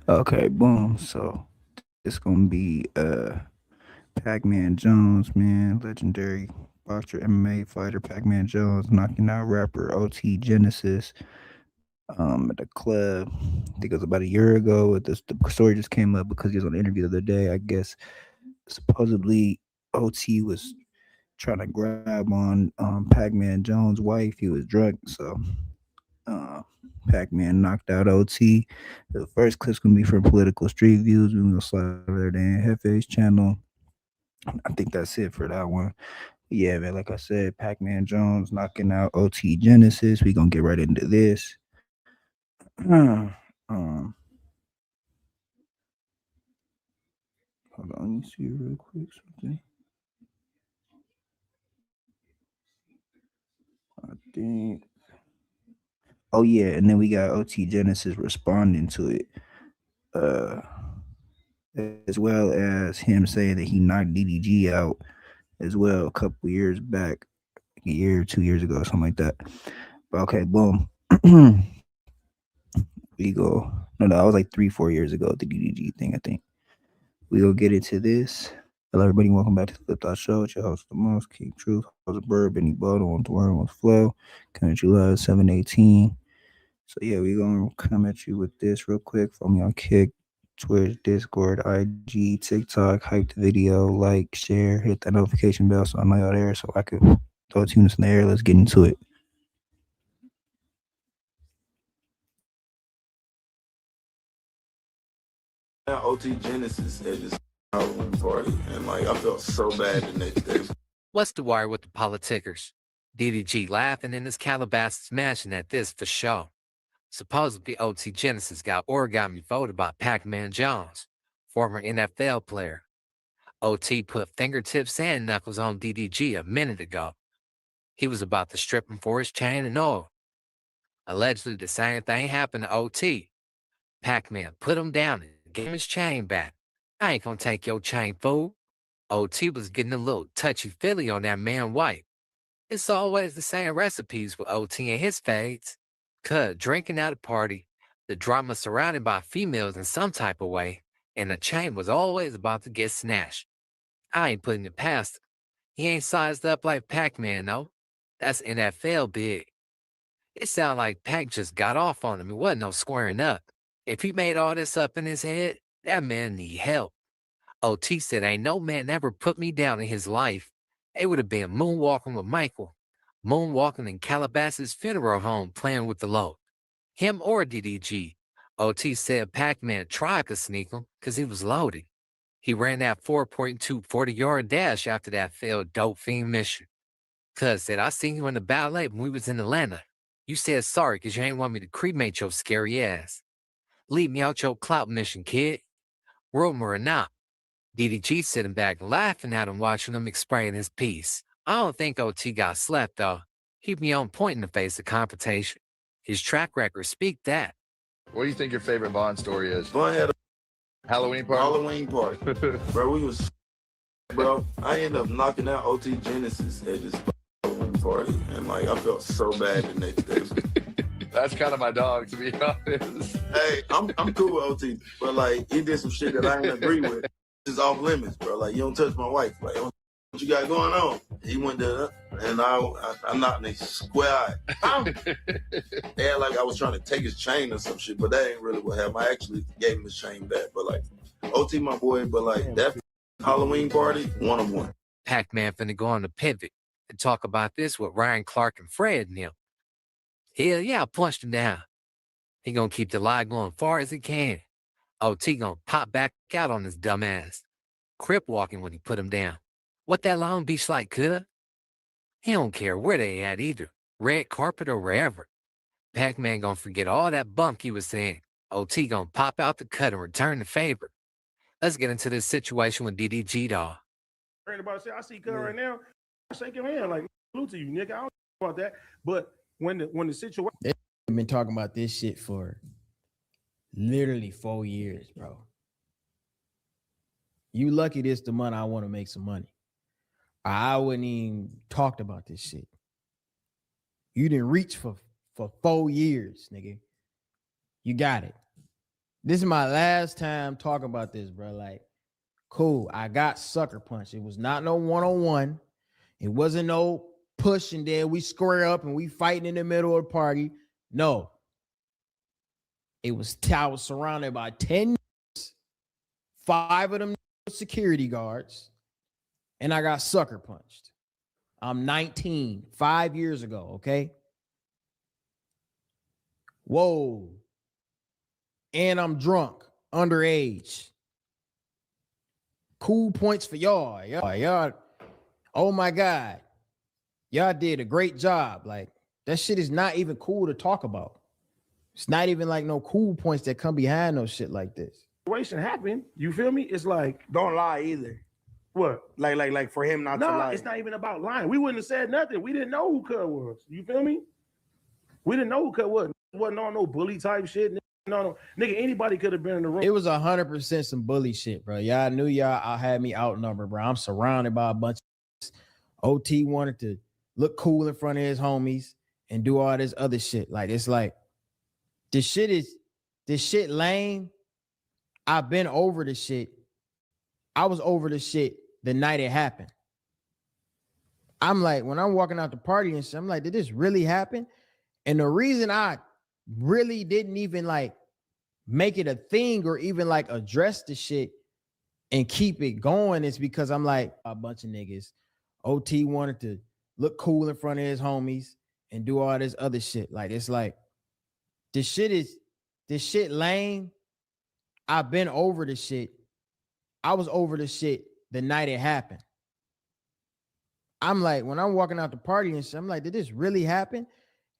Okay, boom. So it's gonna be Pacman Jones, man, legendary boxer, MMA fighter, Pacman Jones, knocking out rapper OT Genesis at the club. I think it was about a year ago. The story just came up because he was on the interview the other day. I guess supposedly OT was trying to grab on Pac-Man Jones' wife. He was drunk, so uh, Pac-Man knocked out OT. The first clip's gonna be from Political Street Views. We're gonna slide over there to Hefe's channel. I think that's it for that one. Yeah, man. Like I said, Pac-Man Jones knocking out OT Genesis. We gonna get right into this. um, hold on, let me see real quick something. I think. Oh yeah, and then we got OT Genesis responding to it, uh, as well as him saying that he knocked DDG out as well a couple years back, a year, 2 years ago, something like that. But okay, boom. We go. No, that was like 3, 4 years ago. The DDG thing, I think. We gonna get into this. Hello, everybody. Welcome back to the Flip Thought Show. It's your host, the most King Truth, host of Bird, Benny Bottle, on the word, on the flow. Coming at you live 718. So yeah, we gonna come at you with this real quick. Follow me on Kick, Twitch, Discord, IG, TikTok. Hype the video, like, share, hit that notification bell so I know y'all there, so I can throw tunes in the air. Let's get into it. Now OT Genesis at this Halloween party, and like I felt so bad the next day. What's the wire with the politickers? DDG laughing in his Calabasas mansion at this for show. Supposedly OT Genesis got origami voted by Pac-Man Jones, former NFL player. OT put fingertips and knuckles on DDG a minute ago. He was about to strip him for his chain and all. Allegedly, the same thing happened to OT. Pac-Man put him down and gave him his chain back. I ain't gonna take your chain, fool. OT was getting a little touchy-feely on that man wife. It's always the same recipes with OT and his fades. Cuz drinking at a party, the drama surrounded by females in some type of way, and the chain was always about to get snatched. I ain't putting it past him. He ain't sized up like Pac-Man, though. That's NFL big. It sounded like Pac just got off on him. It wasn't no squaring up. If he made all this up in his head, that man need help. OT said ain't no man ever put me down in his life. It would have been moonwalking with Michael, moonwalking in Calabasas funeral home playing with the load. Him or DDG. OT said Pac-Man tried to sneak him because he was loaded. He ran that 4.2 40-yard dash after that failed dope fiend mission. Cuz said, I seen you in the ballet when we was in Atlanta. You said sorry because you ain't want me to cremate your scary ass. Leave me out your clout mission, kid. Rumor or not. DDG sitting back laughing at him watching him explain his piece. I don't think OT got slept though. He'd be on point in the face of confrontation. His track record speak that. What do you think your favorite Vaughn story is? Vaughn had a Halloween party? Halloween party, bro. We was, bro. I ended up knocking out OT Genesis at this Halloween party, and like I felt so bad the next day. That's kind of my dog, to be honest. Hey, I'm cool with OT, but like he did some shit that I didn't agree with. It's off limits, bro. Like you don't touch my wife. Like what you got going on? He went there, and I knocked him square eye. They had like I was trying to take his chain or some shit, but that ain't really what happened. I actually gave him his chain back, but like OT my boy, but like that Halloween party, 1 on 1. Pac-Man finna go on the pivot and talk about this with Ryan Clark and Fred and him. Hell yeah, I punched him down. He gonna keep the lie going far as he can. OT gonna pop back out on his dumb ass. Crip walking when he put him down. What that Long Beach like, coulda? He don't care where they at either. Red carpet or wherever. Pac-Man gonna forget all that bunk he was saying. OT gonna pop out the cut and return the favor. Let's get into this situation with DDG dog. About shit. I see Cuz right now. I shake your hand like salute to you, nigga. I don't know about that. But when the situation They've been talking about this shit for literally 4 years, bro. You lucky this the month I want to make some money. I wouldn't even talked about this shit. You didn't reach for 4 years, nigga. You got it. This is my last time talking about this, bro. Like, cool. I got sucker punched. It was not no one-on-one. It wasn't no push and then we square up and we fighting in the middle of the party. No. It was I was surrounded by 10, 5 of them security guards, and I got sucker punched. I'm 19, 5 years ago, okay? Whoa. And I'm drunk, underage. Cool points for y'all. Y'all, oh my God. Y'all did a great job. Like, that shit is not even cool to talk about. It's not even like no cool points that come behind no shit like this. Situation happened. You feel me? It's like, Don't lie either. what? Like for him not to No, lie. it's not even about lying. We wouldn't have said nothing. We didn't know who Cud was. You feel me? We didn't know who Cud was. Wasn't on no bully type shit. No. Nigga, anybody could have been in the room. It was 100% some bully shit, bro. Y'all knew y'all had me outnumbered, bro. I'm surrounded by a bunch of OT wanted to look cool in front of his homies and do all this other shit. Like, it's like, this shit lame. I've been over the shit. I was over the shit the night it happened. I'm like, when I'm walking out the party and shit, I'm like, did this really happen? And the reason I really didn't even like make it a thing or even like address the shit and keep it going is because I'm like, a bunch of niggas. OT wanted to look cool in front of his homies and do all this other shit. Like, it's like, this shit lame. I've been over the shit. I was over the shit the night it happened. I'm like, when I'm walking out the party and shit, I'm like, did this really happen?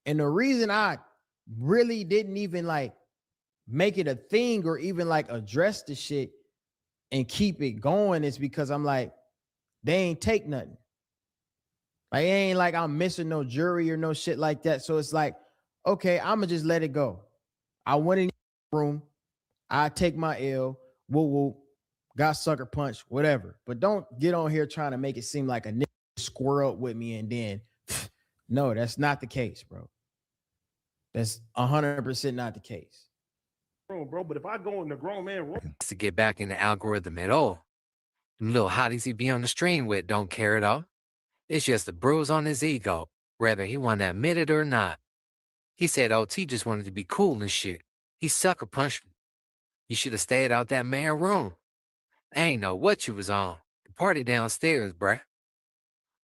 And the reason I really didn't even like make it a thing or even like address the shit and keep it going is because I'm like, they ain't take nothing. Like, it ain't like I'm missing no jury or no shit like that. So it's like, okay, I'ma just let it go. I went in the room, I take my L, woo, got sucker punched, whatever. But don't get on here trying to make it seem like a nigga square up with me and then, no, that's not the case, bro. That's 100% not the case. Bro, but if I go in the grown man room, To get back in the algorithm at all. Them little hotties he be on the stream with don't care at all. It's just a bruise on his ego, whether he want to admit it or not. He said OT just wanted to be cool and shit. He sucker punched me. You should have stayed out that man room. I ain't know what you was on. The party downstairs, bruh.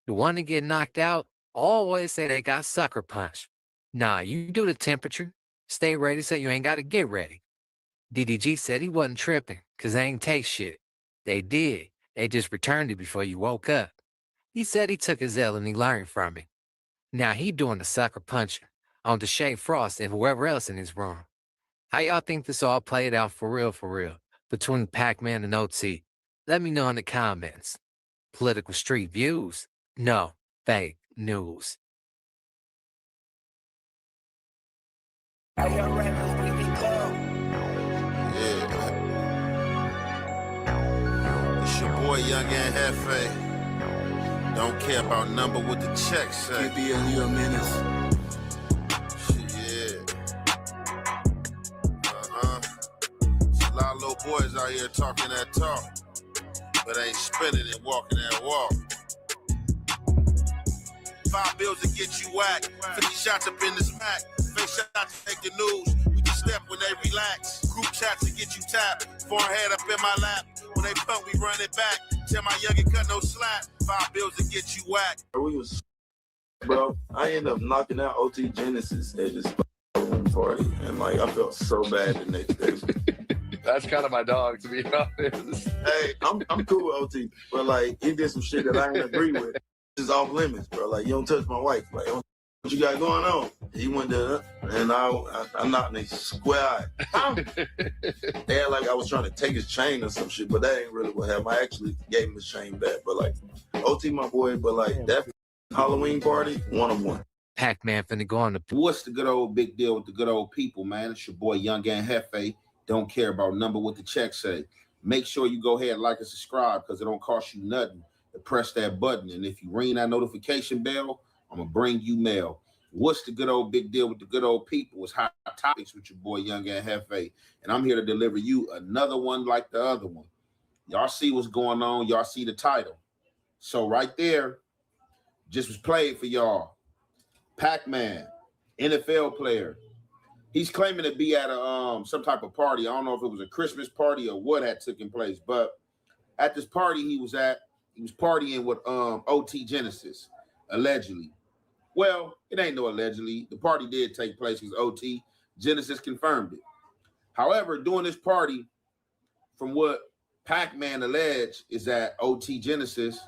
The one that get knocked out always say they got sucker punched. Nah, you do the temperature. Stay ready so you ain't got to get ready. DDG said he wasn't tripping because they ain't take shit. They did. They just returned it before you woke up. He said he took his L and he learned from it. Now he doing the sucker punching on Deshae Frost and whoever else in his room. How y'all think this all played out for real, between Pacman and OT? Let me know in the comments. Political street views? No, fake news. Yeah. It's your boy Young and Hefe. Don't care about number what the check say. KBL, you a menace. Shit, yeah. There's a lot of little boys out here talking that talk, but ain't spinning and walking that walk. 5 bills to get you whacked. 50 shots up in the smack. Face shots to make the news. We just step when they relax. Group chats to get you tapped. Forehead up in my lap. When they pump, we run it back. Tell my youngin' cut no slack. 5 bills to get you whacked. Bro, I ended up knocking out OT Genesis at this party. And like, I felt so bad the next day. That's kind of my dog, to be honest. Hey, I'm cool with OT. But like, he did some shit that I didn't agree with. It's off limits, bro. Like, you don't touch my wife. Like, what you got going on? He went there, and I knocked him square eye. They had like I was trying to take his chain or some shit, but that ain't really what happened. I actually gave him his chain back. But like, OT my boy, but like that Halloween party, 1-on-1. Pacman finna go on the What's the good old big deal with the good old people, man? It's your boy Young and Hefe. Don't care about number what the check say. Make sure you go ahead and like and subscribe because it don't cost you nothing to press that button. And if you ring that notification bell, I'm gonna bring you mail. What's the good old big deal with the good old people? It's Hot Topics with your boy Young and Hefe, and I'm here to deliver you another one like the other one. Y'all see what's going on. Y'all see the title. So right there, just was played for y'all. Pacman, NFL player. He's claiming to be at a some type of party. I don't know if it was a Christmas party or what had taken place, but at this party he was partying with OT Genesis, allegedly. Well, it ain't no allegedly. The party did take place because OT Genesis confirmed it. However, during this party, from what Pacman alleged, is that OT Genesis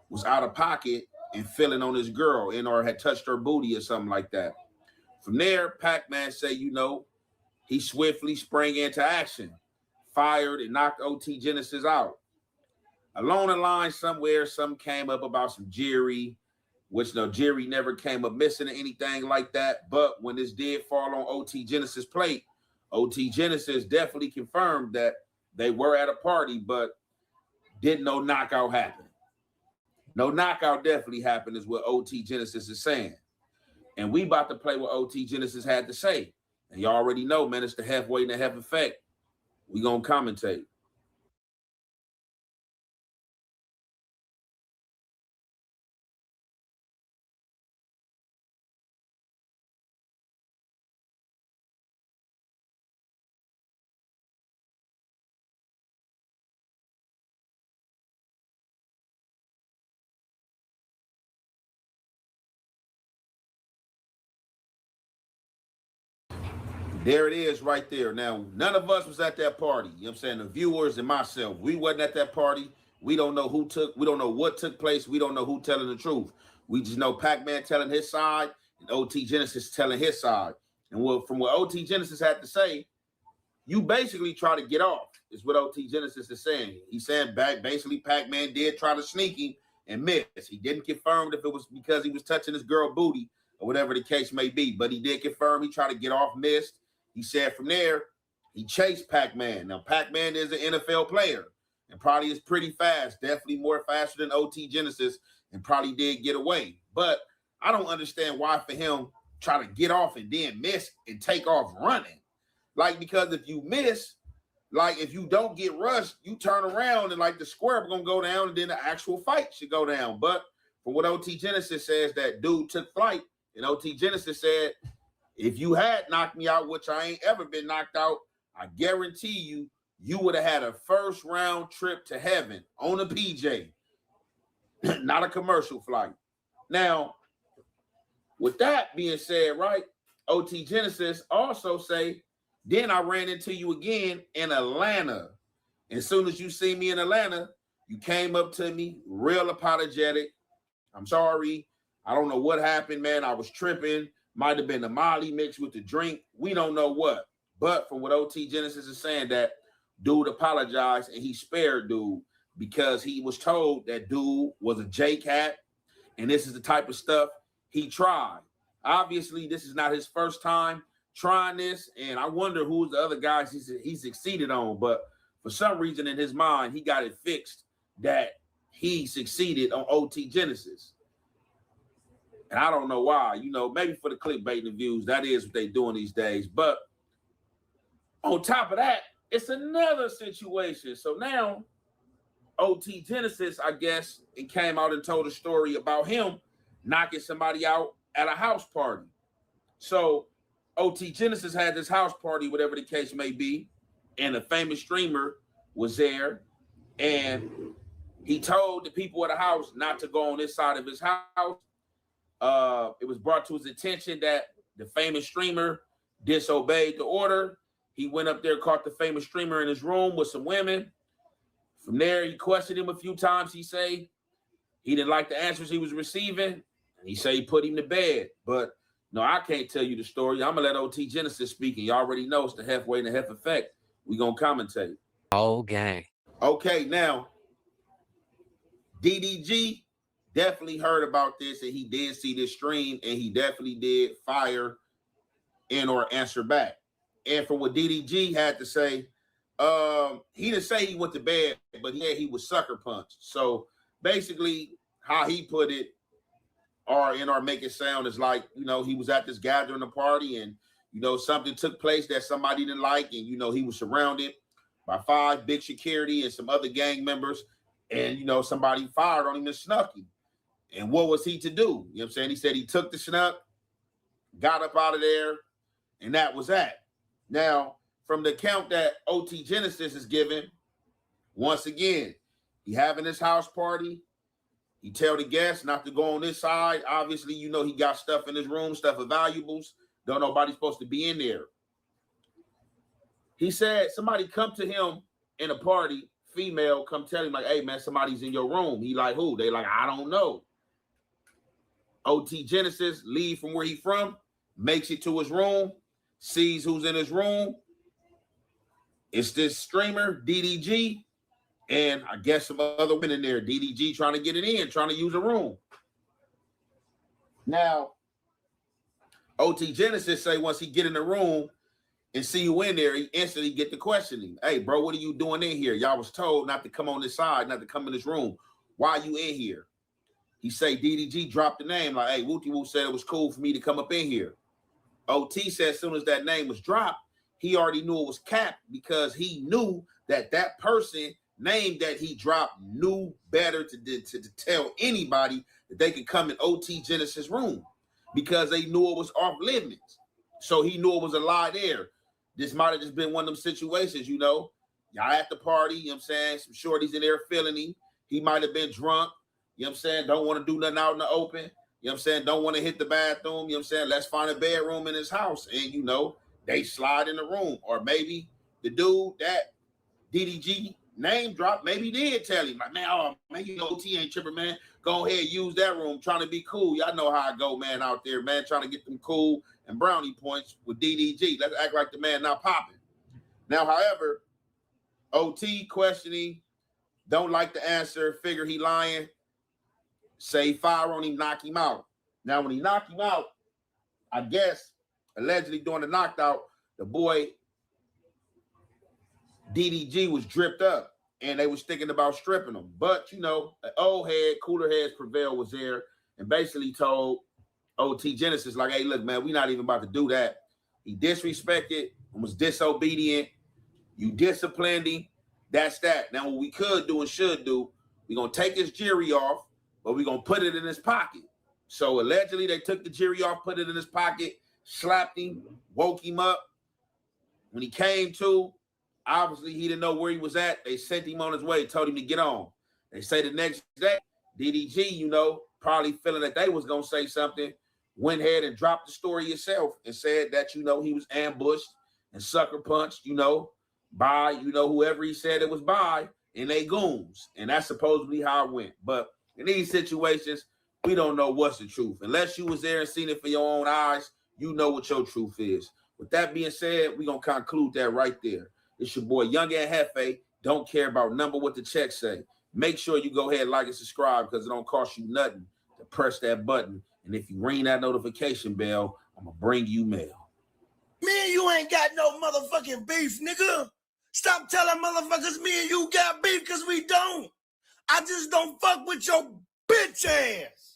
was out of pocket and feeling on his girl and or had touched her booty or something like that. From there, Pacman say, he swiftly sprang into action, fired and knocked OT Genesis out. Along the line somewhere, something came up about some Jerry, which no, Jerry never came up missing or anything like that. But when this did fall on OT Genesis' plate, OT Genesis definitely confirmed that they were at a party, but didn't no knockout happen. No knockout definitely happened is what OT Genesis is saying. And we about to play what OT Genesis had to say. And you already know, man, it's the halfway and the half effect. We gonna commentate. There it is right there. Now, none of us was at that party. You know what I'm saying? The viewers and myself, we wasn't at that party. We don't know we don't know what took place. We don't know who telling the truth. We just know Pacman telling his side and OT Genesis telling his side. And from what OT Genesis had to say, you basically try to get off, is what OT Genesis is saying. He's saying basically Pacman did try to sneak him and miss. He didn't confirm if it was because he was touching his girl booty or whatever the case may be, but he did confirm he tried to get off, missed. He said from there, he chased Pacman. Now, Pacman is an NFL player and probably is pretty fast, definitely more faster than OT Genesis, and probably did get away. But I don't understand why for him try to get off and then miss and take off running. Like, because if you miss, like if you don't get rushed, you turn around and like the square going to go down and then the actual fight should go down. But from what OT Genesis says, that dude took flight, and OT Genesis said, if you had knocked me out, which I ain't ever been knocked out, I guarantee you, you would have had a first round trip to heaven on a PJ, not a commercial flight. Now, with that being said, right, OT Genesis also say, then I ran into you again in Atlanta. And as soon as you see me in Atlanta, you came up to me, real apologetic. I'm sorry. I don't know what happened, man. I was tripping. Might have been the Molly mixed with the drink. We don't know what. But from what OT Genesis is saying, that dude apologized and he spared dude because he was told that dude was a J-Cat and this is the type of stuff he tried. Obviously, this is not his first time trying this, and I wonder who's the other guys he succeeded on. But for some reason in his mind, he got it fixed that he succeeded on OT Genesis. And I don't know why, maybe for the clickbait and the views. That is what they're doing these days. But on top of that, it's another situation. So now OT Genesis, I guess, it came out and told a story about him knocking somebody out at a house party. So OT Genesis had this house party, whatever the case may be, and a famous streamer was there. And he told the people at the house not to go on this side of his house. It was brought to his attention that the famous streamer disobeyed the order. He went up there, caught the famous streamer in his room with some women. From there, he questioned him a few times. He say he didn't like the answers he was receiving. And he say he put him to bed. But no, I can't tell you the story. I'm going to let OT Genesis speak. And you already know it's the halfway and the half effect. We going to commentate. Oh, gang. Okay, now, DDG definitely heard about this, and he did see this stream, and he definitely did fire and or answer back. And from what DDG had to say, he didn't say he went to bed, but he was sucker punched. So basically, how he put it, RNR make it sound as like, he was at this gathering a party and, something took place that somebody didn't like. And, he was surrounded by 5 big security and some other gang members. And, somebody fired on him and snuck him. And what was he to do? You know what I'm saying? He said he took the snuck, got up out of there, and that was that. Now, from the account that OT Genesis is giving, once again, he having his house party. He tell the guests not to go on this side. Obviously, he got stuff in his room, stuff of valuables. Don't nobody supposed to be in there. He said somebody come to him in a party, female, come tell him like, hey, man, somebody's in your room. He like, who? They like, I don't know. OT Genesis leave from where he from, makes it to his room, sees who's in his room. It's this streamer, DDG, and I guess some other women in there. DDG trying to get it in, trying to use a room. Now, OT Genesis say once he get in the room and see you in there, he instantly get the questioning. Hey, bro, what are you doing in here? Y'all was told not to come on this side, not to come in this room. Why are you in here? He say DDG dropped the name like, hey, Wooty Woo said it was cool for me to come up in here. OT said as soon as that name was dropped, he already knew it was capped because he knew that that person name that he dropped knew better to tell anybody that they could come in OT Genesis room because they knew it was off limits. So he knew it was a lie there. This might have just been one of them situations, y'all at the party, you know what I'm saying? Some shorties in there feeling him. He might have been drunk, you know what I'm saying? Don't want to do nothing out in the open. You know what I'm saying? Don't want to hit the bathroom. You know what I'm saying? Let's find a bedroom in his house. And, they slide in the room. Or maybe the dude that DDG name dropped, maybe did tell him, like, man, OT ain't tripping, man. Go ahead, use that room. Trying to be cool. Y'all know how I go, man, out there, man. Trying to get them cool and brownie points with DDG. Let's act like the man not popping. Now, however, OT questioning, don't like the answer, figure he lying. Say fire on him, knock him out. Now, when he knocked him out, I guess, allegedly during the knockout, the boy DDG was dripped up, and they was thinking about stripping him. But, an old head, cooler heads prevail was there, and basically told OT Genesis, like, hey, look, man, we're not even about to do that. He disrespected and was disobedient. You disciplined him. That's that. Now, what we could do and should do, we're going to take his jury off, but we're going to put it in his pocket. So allegedly they took the jury off, put it in his pocket, slapped him, woke him up. When he came to, obviously he didn't know where he was at. They sent him on his way, told him to get on. They say the next day, DDG, probably feeling that they was going to say something, went ahead and dropped the story itself and said that, he was ambushed and sucker punched, by, whoever he said it was by, and they goons. And that's supposedly how it went. But in these situations, we don't know what's the truth. Unless you was there and seen it for your own eyes, you know what your truth is. With that being said, we're going to conclude that right there. It's your boy, Young and Hefe. Don't care about number what the check say. Make sure you go ahead, like and subscribe because it don't cost you nothing to press that button. And if you ring that notification bell, I'm going to bring you mail. Me and you ain't got no motherfucking beef, nigga. Stop telling motherfuckers me and you got beef because we don't. I just don't fuck with your bitch ass.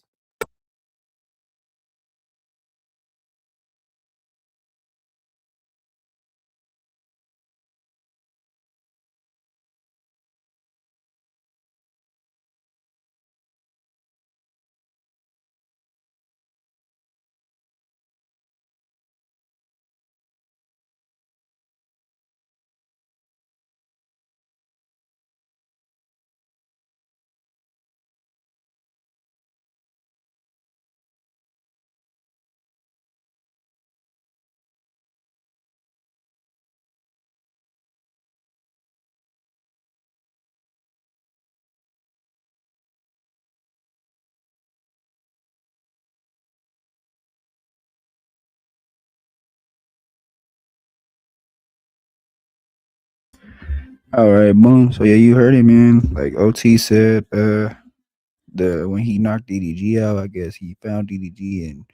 All right, boom. So yeah, you heard it, man. Like OT said, when he knocked DDG out, I guess he found DDG and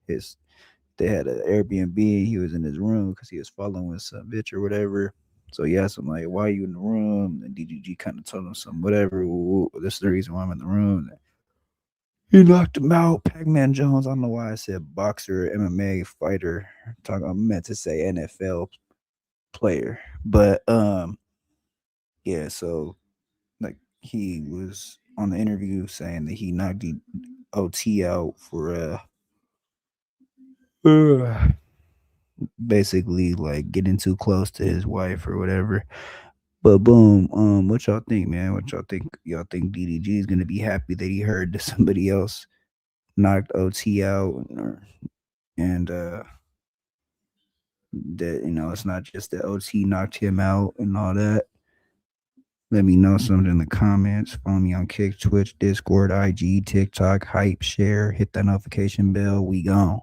his they had an Airbnb. He was in his room because he was following some bitch or whatever. So he asked him like, "Why are you in the room?" And DDG kind of told him some whatever. This is the reason why I'm in the room. He knocked him out. Pacman Jones. I don't know why I said boxer, MMA fighter. I meant to say NFL player, but yeah. So like he was on the interview saying that he knocked the OT out for basically like getting too close to his wife or whatever. But boom, what y'all think, man? What y'all think? Y'all think DDG is gonna be happy that he heard that somebody else knocked OT out, and that it's not just that OT knocked him out and all that. Let me know something in the comments. Follow me on Kick, Twitch, Discord, IG, TikTok, Hype, share, hit that notification bell. We gone.